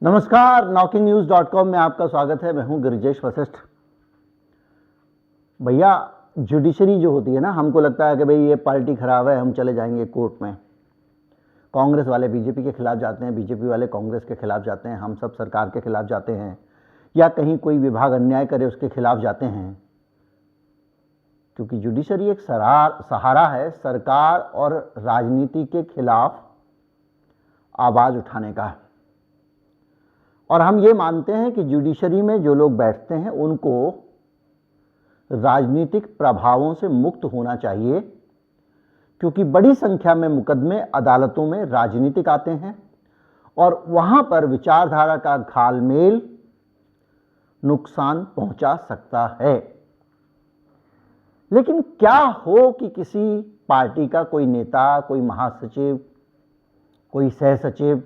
नमस्कार, NockingNews.com में आपका स्वागत है। मैं हूं गिरिजेश वशिष्ठ। भैया, जुडिशरी जो होती है ना, हमको लगता है कि भाई ये पार्टी खराब है, हम चले जाएंगे कोर्ट में। कांग्रेस वाले बीजेपी के खिलाफ जाते हैं, बीजेपी वाले कांग्रेस के खिलाफ जाते हैं, हम सब सरकार के खिलाफ जाते हैं, या कहीं कोई विभाग अन्याय करे उसके खिलाफ जाते हैं। क्योंकि जुडिशरी एक सहारा है सरकार और राजनीति के खिलाफ आवाज उठाने का। और हम ये मानते हैं कि जुडिशरी में जो लोग बैठते हैं उनको राजनीतिक प्रभावों से मुक्त होना चाहिए, क्योंकि बड़ी संख्या में मुकदमे अदालतों में राजनीतिक आते हैं और वहां पर विचारधारा का घालमेल नुकसान पहुंचा सकता है। लेकिन क्या हो कि किसी पार्टी का कोई नेता, कोई महासचिव, कोई सहसचिव,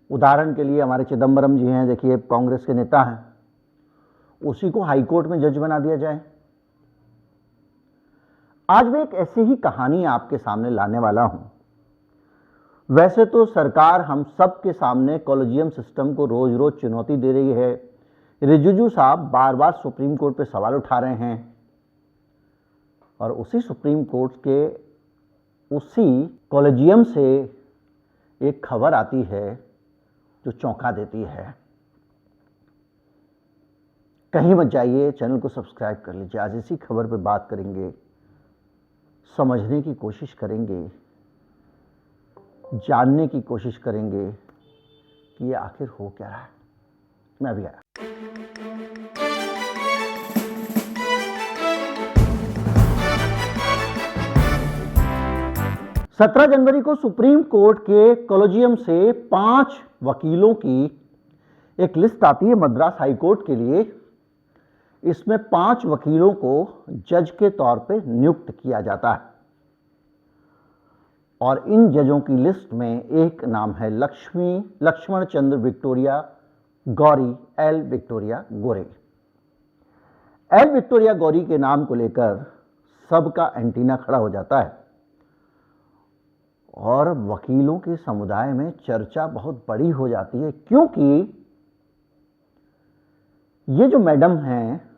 उदाहरण के लिए हमारे चिदंबरम जी हैं, देखिए कांग्रेस के नेता हैं, उसी को हाईकोर्ट में जज बना दिया जाए। आज मैं एक ऐसी ही कहानी आपके सामने लाने वाला हूं। वैसे तो सरकार हम सब के सामने कॉलेजियम सिस्टम को रोज रोज चुनौती दे रही है। रिजिजू साहब बार बार सुप्रीम कोर्ट पे सवाल उठा रहे हैं और उसी सुप्रीम कोर्ट के उसी कॉलेजियम से एक खबर आती है जो चौंका देती है। कहीं मत जाइए, चैनल को सब्सक्राइब कर लीजिए। आज इसी खबर पे बात करेंगे, समझने की कोशिश करेंगे, जानने की कोशिश करेंगे कि ये आखिर हो क्या रहा है। मैं भी आया। सत्रह जनवरी को सुप्रीम कोर्ट के कॉलेजियम से 5 वकीलों की एक लिस्ट आती है मद्रास हाईकोर्ट के लिए। इसमें 5 वकीलों को जज के तौर पे नियुक्त किया जाता है और इन जजों की लिस्ट में एक नाम है Lakshman Chandra Victoria Gauri, L Victoria Gauri. L Victoria Gauri के नाम को लेकर सबका एंटीना खड़ा हो जाता है और वकीलों के समुदाय में चर्चा बहुत बड़ी हो जाती है, क्योंकि ये जो मैडम हैं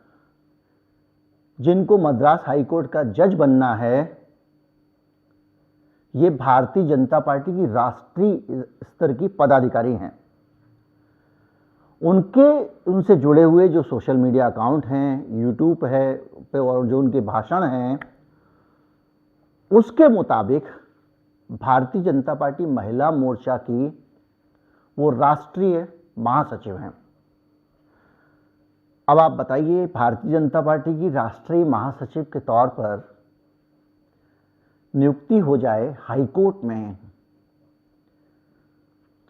जिनको मद्रास हाईकोर्ट का जज बनना है, ये भारतीय जनता पार्टी की राष्ट्रीय स्तर की पदाधिकारी हैं। उनसे जुड़े हुए जो सोशल मीडिया अकाउंट हैं, यूट्यूब है पे, और जो उनके भाषण हैं, उसके मुताबिक भारतीय जनता पार्टी महिला मोर्चा की वो राष्ट्रीय महासचिव हैं। अब आप बताइए, भारतीय जनता पार्टी की राष्ट्रीय महासचिव के तौर पर नियुक्ति हो जाए हाईकोर्ट में,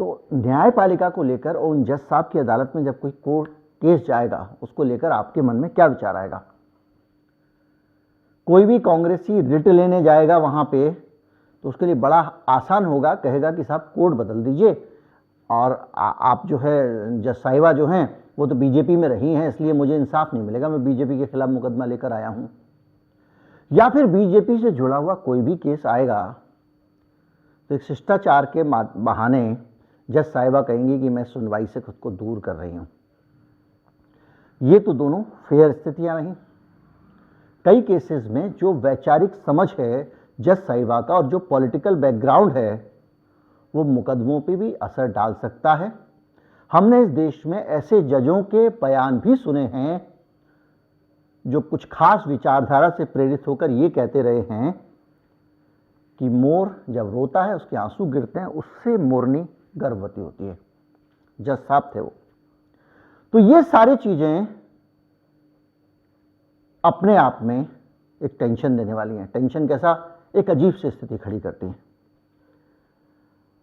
तो न्यायपालिका को लेकर और उन जज साहब की अदालत में जब कोई कोर्ट केस जाएगा, उसको लेकर आपके मन में क्या विचार आएगा? कोई भी कांग्रेसी रिट लेने जाएगा वहां पे तो उसके लिए बड़ा आसान होगा, कहेगा कि साहब कोर्ट बदल दीजिए और आप जो है जज साहिबा जो हैं वो तो बीजेपी में रही हैं, इसलिए मुझे इंसाफ नहीं मिलेगा, मैं बीजेपी के खिलाफ मुकदमा लेकर आया हूं। या फिर बीजेपी से जुड़ा हुआ कोई भी केस आएगा तो एक शिष्टाचार के बहाने जज साहिबा कहेंगी कि मैं सुनवाई से खुद को दूर कर रही हूं। ये तो दोनों फेयर स्थितियां नहीं। कई केसेस में जो वैचारिक समझ है जज साहिबा का और जो पॉलिटिकल बैकग्राउंड है वो मुकदमों पे भी असर डाल सकता है। हमने इस देश में ऐसे जजों के बयान भी सुने हैं जो कुछ खास विचारधारा से प्रेरित होकर ये कहते रहे हैं कि मोर जब रोता है उसके आंसू गिरते हैं, उससे मोरनी गर्भवती होती है। जज साहब थे वो। तो ये सारी चीजें अपने आप में एक टेंशन देने वाली हैं। टेंशन कैसा? एक अजीब सी स्थिति खड़ी करती है।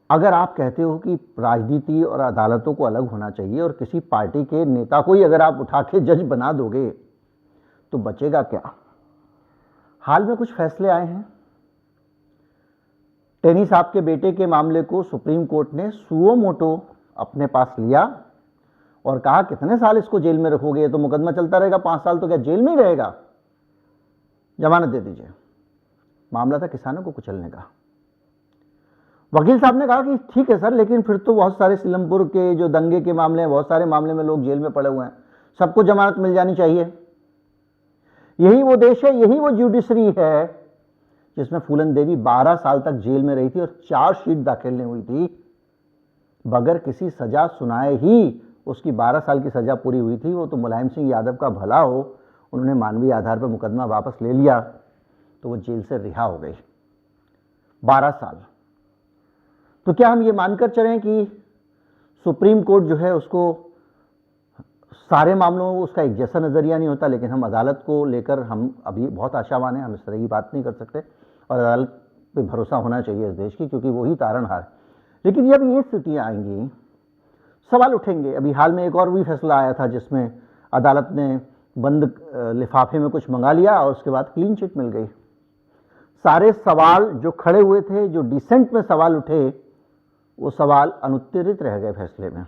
अगर आप कहते हो कि राजनीति और अदालतों को अलग होना चाहिए और किसी पार्टी के नेता को ही अगर आप उठा के जज बना दोगे तो बचेगा क्या? हाल में कुछ फैसले आए हैं। टेनी साहब के बेटे के मामले को सुप्रीम कोर्ट ने सुओ मोटो अपने पास लिया और कहा कितने साल इसको जेल में रखोगे, तो मुकदमा चलता रहेगा, 5 साल तो क्या जेल में ही रहेगा, जमानत दे दीजिए। मामला था किसानों को कुचलने का। वकील साहब ने कहा कि ठीक है सर, लेकिन फिर तो बहुत सारे सिलमपुर के जो दंगे के मामले हैं, बहुत सारे मामले में लोग जेल में पड़े हुए हैं, सबको जमानत मिल जानी चाहिए। यही वो देश है, यही वो जुडिशरी है जिसमें फूलन देवी 12 साल तक जेल में रही थी और चार्जशीट दाखिल नहीं हुई थी, बगैर किसी सजा सुनाए ही उसकी 12 साल की सजा पूरी हुई थी। वो तो मुलायम सिंह यादव का भला हो, उन्होंने मानवीय आधार पर मुकदमा वापस ले लिया तो वो जेल से रिहा हो गई। 12 साल। तो क्या हम ये मानकर चलें कि सुप्रीम कोर्ट जो है उसको सारे मामलों में उसका एक जैसा नज़रिया नहीं होता, लेकिन हम अदालत को लेकर हम अभी बहुत आशावान हैं, हम इस तरह की बात नहीं कर सकते और अदालत पे भरोसा होना चाहिए इस देश की, क्योंकि वही तारणहार। लेकिन जब ये स्थितियाँ आएंगी, सवाल उठेंगे। अभी हाल में एक और भी फैसला आया था जिसमें अदालत ने बंद लिफाफे में कुछ मंगा लिया और उसके बाद क्लीन चिट मिल गई। सारे सवाल जो खड़े हुए थे, जो डिसेंट में सवाल उठे, वो सवाल अनुत्तरित रह गए फैसले में।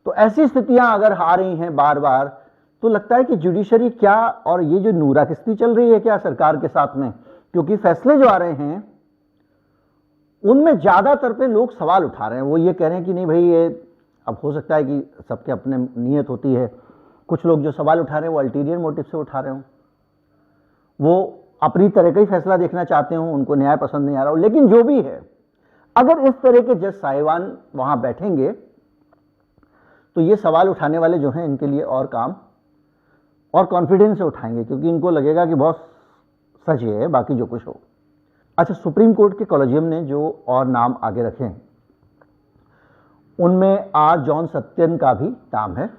तो ऐसी स्थितियां अगर आ रही हैं बार बार, तो लगता है कि जुडिशरी क्या, और ये जो नूरा किस्ती चल रही है क्या सरकार के साथ में, क्योंकि फैसले जो आ रहे हैं उनमें ज्यादातर पे लोग सवाल उठा रहे हैं। वो ये कह रहे हैं कि नहीं भाई, ये अब हो सकता है कि सबके अपने नीयत होती है, कुछ लोग जो सवाल उठा रहे हैं वो अल्टीरियर मोटिव से उठा रहे हो, वो अपनी तरह का ही फैसला देखना चाहते हो, उनको न्याय पसंद नहीं आ रहा हो। लेकिन जो भी है, अगर इस तरह के जज साहिबान वहां बैठेंगे तो ये सवाल उठाने वाले जो हैं इनके लिए और काम और कॉन्फिडेंस से उठाएंगे, क्योंकि इनको लगेगा कि बहुत सच है, बाकी जो कुछ हो। अच्छा, सुप्रीम कोर्ट के कॉलेजियम ने जो और नाम आगे रखे हैं उनमें आर जॉन सत्यन का भी नाम है,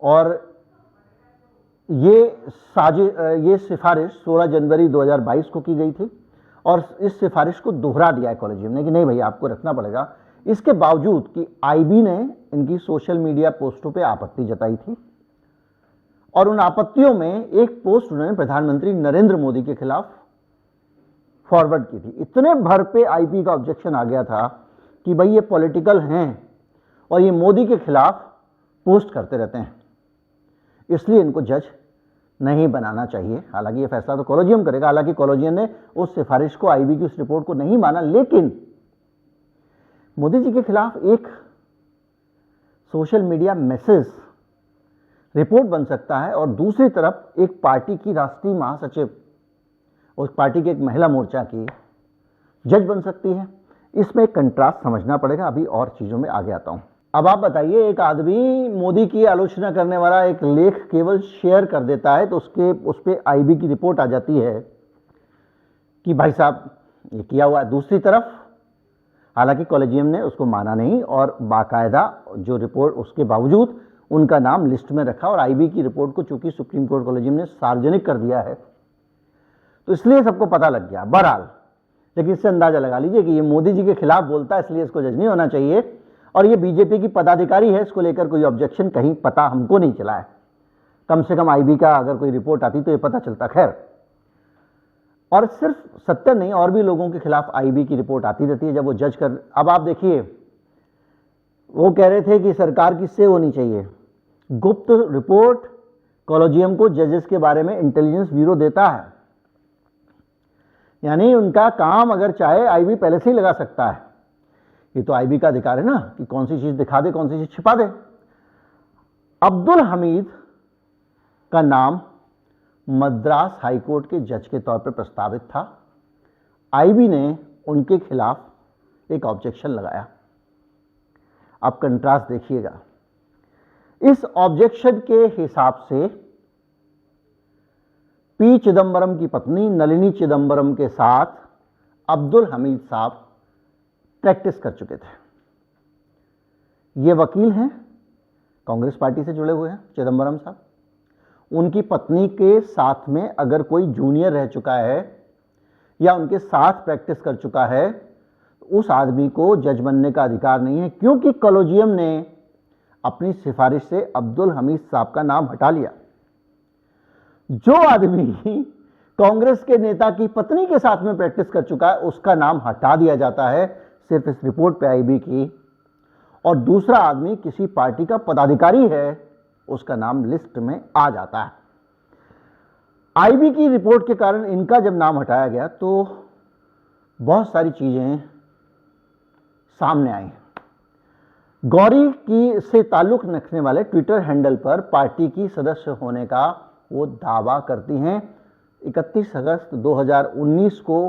और ये सिफारिश 16 जनवरी 2022 को की गई थी और इस सिफारिश को दोहरा दिया है कॉलेजियम ने कि नहीं भाई, आपको रखना पड़ेगा। इसके बावजूद कि आईबी ने इनकी सोशल मीडिया पोस्टों पे आपत्ति जताई थी और उन आपत्तियों में एक पोस्ट उन्होंने प्रधानमंत्री नरेंद्र मोदी के खिलाफ फॉरवर्ड की थी। इतने भर पे आईबी का ऑब्जेक्शन आ गया था कि भाई ये पॉलिटिकल हैं और ये मोदी के खिलाफ पोस्ट करते रहते हैं, इसलिए इनको जज नहीं बनाना चाहिए। हालांकि ये फैसला तो कॉलेजियम करेगा, हालांकि कॉलेजियम ने उस सिफारिश को, आईबी की उस रिपोर्ट को नहीं माना, लेकिन मोदी जी के खिलाफ एक सोशल मीडिया मैसेज रिपोर्ट बन सकता है और दूसरी तरफ एक पार्टी की राष्ट्रीय महासचिव, उस पार्टी के एक महिला मोर्चा की जज बन सकती है। इसमें एक कंट्रास्ट समझना पड़ेगा। अभी और चीजों में आगे आता हूं। अब आप बताइए, एक आदमी मोदी की आलोचना करने वाला एक लेख केवल शेयर कर देता है तो उस पर आईबी की रिपोर्ट आ जाती है कि भाई साहब ये किया हुआ है। दूसरी तरफ हालांकि कॉलेजियम ने उसको माना नहीं और बाकायदा जो रिपोर्ट, उसके बावजूद उनका नाम लिस्ट में रखा और आईबी की रिपोर्ट को चूंकि सुप्रीम कोर्ट कॉलेजियम ने सार्वजनिक कर दिया है तो इसलिए सबको पता लग गया। बहरहाल, लेकिन इससे अंदाजा लगा लीजिए कि ये मोदी जी के खिलाफ बोलता है, इसलिए इसको जज नहीं होना चाहिए और ये बीजेपी की पदाधिकारी है, इसको लेकर कोई ऑब्जेक्शन कहीं पता हमको नहीं चला है। कम से कम आईबी का अगर कोई रिपोर्ट आती तो ये पता चलता। खैर, और सिर्फ सत्तर नहीं, और भी लोगों के खिलाफ आईबी की रिपोर्ट आती रहती है जब वो जज कर। अब आप देखिए, वो कह रहे थे कि सरकार किससे होनी चाहिए, गुप्त रिपोर्ट कॉलेजियम को जजेस के बारे में इंटेलिजेंस ब्यूरो देता है, यानी उनका काम अगर चाहे आईबी पहले से ही लगा सकता है। ये तो आईबी का अधिकार है ना कि कौन सी चीज दिखा दे, कौन सी चीज छिपा दे। अब्दुल हमीद का नाम मद्रास हाईकोर्ट के जज के तौर पर प्रस्तावित था। आईबी ने उनके खिलाफ एक ऑब्जेक्शन लगाया। आप कंट्रास्ट देखिएगा। इस ऑब्जेक्शन के हिसाब से पी चिदंबरम की पत्नी नलिनी चिदंबरम के साथ अब्दुल हमीद साहब प्रैक्टिस कर चुके थे। ये वकील हैं, कांग्रेस पार्टी से जुड़े हुए हैं चिदंबरम साहब। उनकी पत्नी के साथ में अगर कोई जूनियर रह चुका है या उनके साथ प्रैक्टिस कर चुका है तो उस आदमी को जज बनने का अधिकार नहीं है, क्योंकि कॉलेजियम ने अपनी सिफारिश से अब्दुल हमीद साहब का नाम हटा लिया। जो आदमी कांग्रेस के नेता की पत्नी के साथ में प्रैक्टिस कर चुका है उसका नाम हटा दिया जाता है सिर्फ इस रिपोर्ट पे आईबी की, और दूसरा आदमी किसी पार्टी का पदाधिकारी है उसका नाम लिस्ट में आ जाता है। आईबी की रिपोर्ट के कारण इनका जब नाम हटाया गया तो बहुत सारी चीज़ें सामने आई। गौरी की से ताल्लुक़ रखने वाले ट्विटर हैंडल पर पार्टी की सदस्य होने का वो दावा करती हैं। 31 अगस्त 2019 को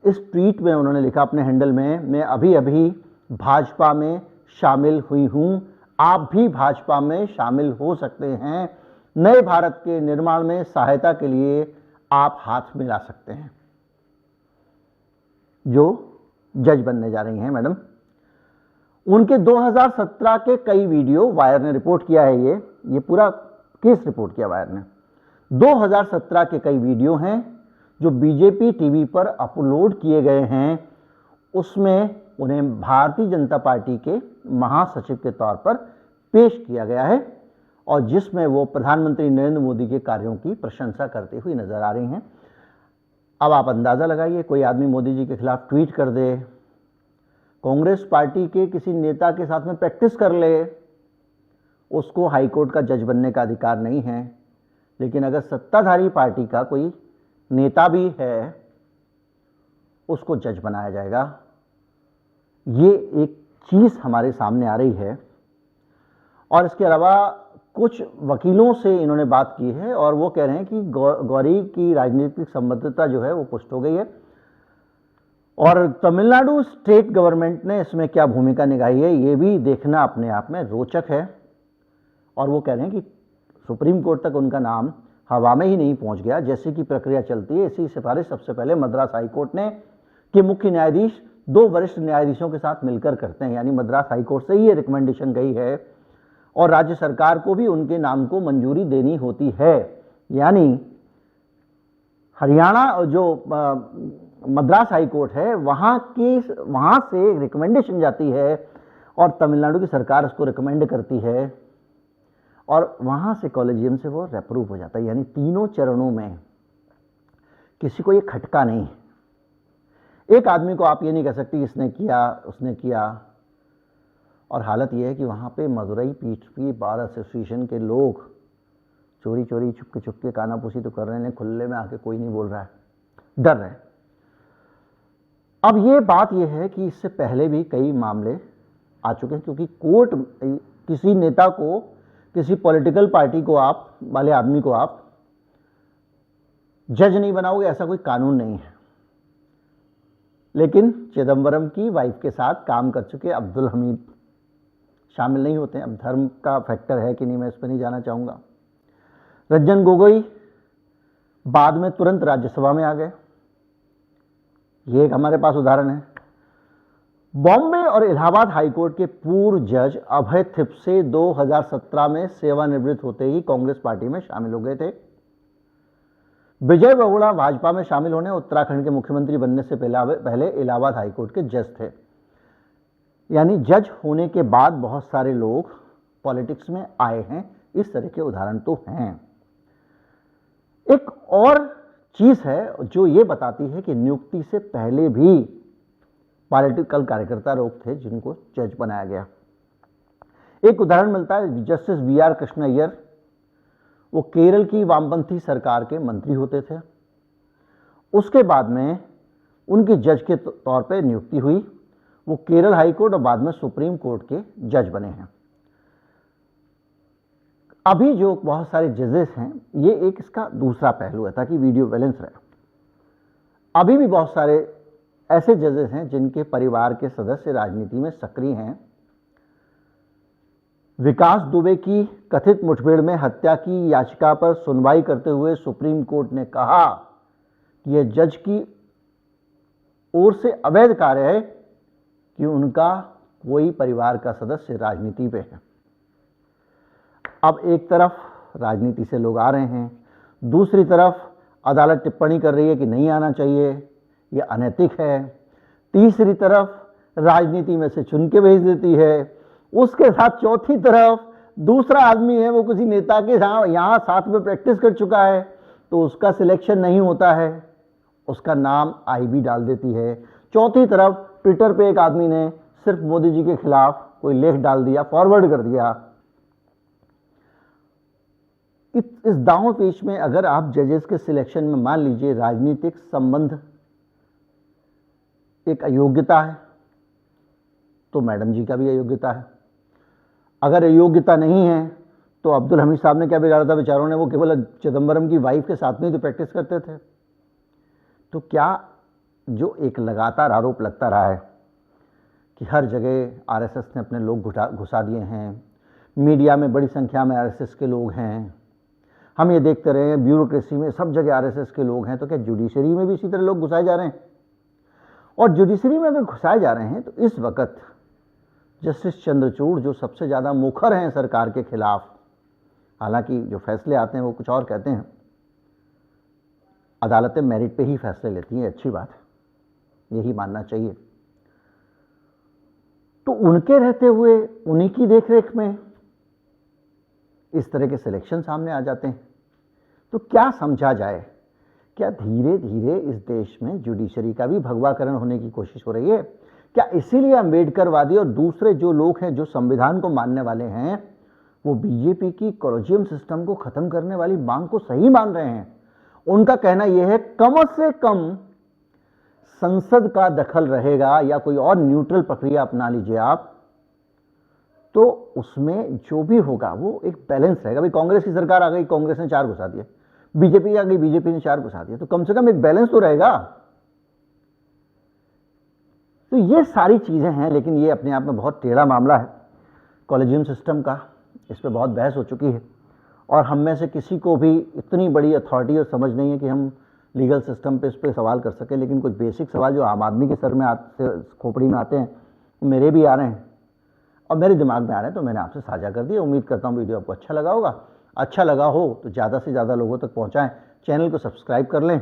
इस ट्वीट में उन्होंने लिखा अपने हैंडल में, मैं अभी अभी भाजपा में शामिल हुई हूँ, आप भी भाजपा में शामिल हो सकते हैं, नए भारत के निर्माण में सहायता के लिए आप हाथ मिला सकते हैं। जो जज बनने जा रही हैं मैडम, उनके 2017 के कई वीडियो वायर ने रिपोर्ट किया है, ये पूरा केस रिपोर्ट किया वायर ने। 2017 के कई वीडियो हैं जो बीजेपी टीवी पर अपलोड किए गए हैं, उसमें उन्हें भारतीय जनता पार्टी के महासचिव के तौर पर पेश किया गया है और जिसमें वो प्रधानमंत्री नरेंद्र मोदी के कार्यों की प्रशंसा करती हुई नजर आ रही हैं। अब आप अंदाज़ा लगाइए, कोई आदमी मोदी जी के खिलाफ ट्वीट कर दे, कांग्रेस पार्टी के किसी नेता के साथ में प्रैक्टिस कर ले, उसको हाईकोर्ट का जज बनने का अधिकार नहीं है। लेकिन अगर सत्ताधारी पार्टी का कोई नेता भी है, उसको जज बनाया जाएगा। ये एक चीज़ हमारे सामने आ रही है। और इसके अलावा कुछ वकीलों से इन्होंने बात की है और वो कह रहे हैं कि गौरी की राजनीतिक संबद्धता जो है वो पुष्ट हो गई है। और तमिलनाडु स्टेट गवर्नमेंट ने इसमें क्या भूमिका निभाई है, ये भी देखना अपने आप में रोचक है। और वो कह रहे हैं कि सुप्रीम कोर्ट तक उनका नाम हवा में ही नहीं पहुंच गया। जैसे कि प्रक्रिया चलती है, इसी सिफारिश सबसे पहले मद्रास हाईकोर्ट ने कि मुख्य न्यायाधीश 2 वरिष्ठ न्यायाधीशों के साथ मिलकर करते हैं, यानी मद्रास हाईकोर्ट से ही ये रिकमेंडेशन गई है और राज्य सरकार को भी उनके नाम को मंजूरी देनी होती है। यानी हरियाणा जो मद्रास हाईकोर्ट है वहाँ से रिकमेंडेशन जाती है और तमिलनाडु की सरकार उसको रिकमेंड करती है और वहाँ से कॉलेजियम से वो अप्रूव हो जाता है। यानी तीनों चरणों में किसी को ये खटका नहीं। एक आदमी को आप ये नहीं कह सकते इसने किया उसने किया। और हालत ये है कि वहाँ पे मदुरई पीठ बार एसोसिएशन के लोग चोरी चोरी चुपके चुपके कानापूसी तो कर रहे हैं, खुले में आके कोई नहीं बोल रहा है, डर रहे हैं। अब ये बात ये है कि इससे पहले भी कई मामले आ चुके हैं, क्योंकि कोर्ट किसी नेता को, किसी पॉलिटिकल पार्टी को आप वाले आदमी को आप जज नहीं बनाओगे, ऐसा कोई कानून नहीं है। लेकिन चिदम्बरम की वाइफ के साथ काम कर चुके अब्दुल हमीद शामिल नहीं होते हैं। अब धर्म का फैक्टर है कि नहीं, मैं इस पर नहीं जाना चाहूँगा। रंजन गोगोई बाद में तुरंत राज्यसभा में आ गए, ये एक हमारे पास उदाहरण है। बॉम्बे और इलाहाबाद हाईकोर्ट के पूर्व जज अभय थिप्से 2017 में सेवानिवृत्त होते ही कांग्रेस पार्टी में शामिल हो गए थे। विजय बहुगुणा भाजपा में शामिल होने उत्तराखंड के मुख्यमंत्री बनने से पहले इलाहाबाद हाईकोर्ट के जज थे। यानी जज होने के बाद बहुत सारे लोग पॉलिटिक्स में आए हैं। इस तरह के उदाहरण तो हैं। एक और चीज है जो ये बताती है कि नियुक्ति से पहले भी पॉलिटिकल कार्यकर्ता लोग थे जिनको जज बनाया गया। एक उदाहरण मिलता है जस्टिस VR कृष्णय्यर, वो केरल की वामपंथी सरकार के मंत्री होते थे। उसके बाद में उनकी जज के तौर पे नियुक्ति हुई। वो केरल हाईकोर्ट और बाद में सुप्रीम कोर्ट के जज बने हैं। अभी जो बहुत सारे जजेस हैं, ये एक इसका दूसरा पहलू है ताकि वीडियो बैलेंस रहे। अभी भी बहुत सारे ऐसे जजेस हैं जिनके परिवार के सदस्य राजनीति में सक्रिय हैं। विकास दुबे की कथित मुठभेड़ में हत्या की याचिका पर सुनवाई करते हुए सुप्रीम कोर्ट ने कहा कि यह जज की ओर से अवैध कार्य है कि उनका कोई परिवार का सदस्य राजनीति पे है। अब एक तरफ राजनीति से लोग आ रहे हैं, दूसरी तरफ अदालत टिप्पणी कर रही है कि नहीं आना चाहिए, ये अनैतिक है। तीसरी तरफ राजनीति में से चुन के भेज देती है। उसके साथ चौथी तरफ दूसरा आदमी है, वो किसी नेता के यहाँ साथ में प्रैक्टिस कर चुका है, तो उसका सिलेक्शन नहीं होता है, उसका नाम IB डाल देती है। चौथी तरफ ट्विटर पे एक आदमी ने सिर्फ मोदी जी के खिलाफ कोई लेख डाल दिया, फॉरवर्ड कर दिया। इस दांव पेच में अगर आप जजेस के सिलेक्शन में मान लीजिए राजनीतिक संबंध एक अयोग्यता है तो मैडम जी का भी अयोग्यता है। अगर अयोग्यता नहीं है तो अब्दुल हमीद साहब ने क्या बिगाड़ा था बेचारों ने, वो केवल चिदम्बरम की वाइफ के साथ में ही तो प्रैक्टिस करते थे। तो क्या जो एक लगातार आरोप लगता रहा है कि हर जगह आरएसएस ने अपने लोग घुसा दिए हैं, मीडिया में बड़ी संख्या में आरएसएस के लोग हैं, हम ये देखते रहे हैं ब्यूरोक्रेसी में सब जगह आरएसएस के लोग हैं, तो क्या जुडिशरी में भी इसी तरह लोग घुसाए जा रहे हैं? और जुडिशरी में अगर घुसाए जा रहे हैं तो इस वक्त जस्टिस चंद्रचूड़ जो सबसे ज़्यादा मुखर हैं सरकार के खिलाफ, हालांकि जो फैसले आते हैं वो कुछ और कहते हैं, अदालतें मेरिट पे ही फैसले लेती हैं, अच्छी बात है, यही मानना चाहिए। तो उनके रहते हुए उन्हीं की देखरेख में इस तरह के सिलेक्शन सामने आ जाते हैं। तो क्या समझा जाए? क्या धीरे धीरे इस देश में जुडिशरी का भी भगवाकरण होने की कोशिश हो रही है? क्या इसीलिए अम्बेडकरवादी और दूसरे जो लोग हैं जो संविधान को मानने वाले हैं वो बीजेपी की कॉलेजियम सिस्टम को खत्म करने वाली मांग को सही मान रहे हैं? उनका कहना यह है कम से कम संसद का दखल रहेगा या कोई और न्यूट्रल प्रक्रिया अपना लीजिए आप, तो उसमें जो भी होगा वो एक बैलेंस रहेगा। भाई कांग्रेस की सरकार आ गई, कांग्रेस ने 4 घुसा दिए, बीजेपी आ गई, बीजेपी ने 4 घुसा दिए, तो कम से कम एक बैलेंस तो रहेगा। तो ये सारी चीजें हैं, लेकिन ये अपने आप में बहुत टेढ़ा मामला है कॉलेजियम सिस्टम का, इस पर बहुत बहस हो चुकी है और हम में से किसी को भी इतनी बड़ी अथॉरिटी और समझ नहीं है कि हम लीगल सिस्टम पे इस पर सवाल कर सकें। लेकिन कुछ बेसिक सवाल जो आम आदमी के सर में खोपड़ी में आते हैं वो मेरे भी आ रहे हैं और मेरे दिमाग में आ रहे हैं, तो मैंने आपसे साझा कर दिया। उम्मीद करता हूँ वीडियो आपको अच्छा लगा होगा। अच्छा लगा हो तो ज़्यादा से ज़्यादा लोगों तक पहुँचाएं, चैनल को सब्सक्राइब कर लें।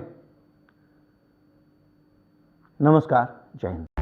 नमस्कार, जय हिंद।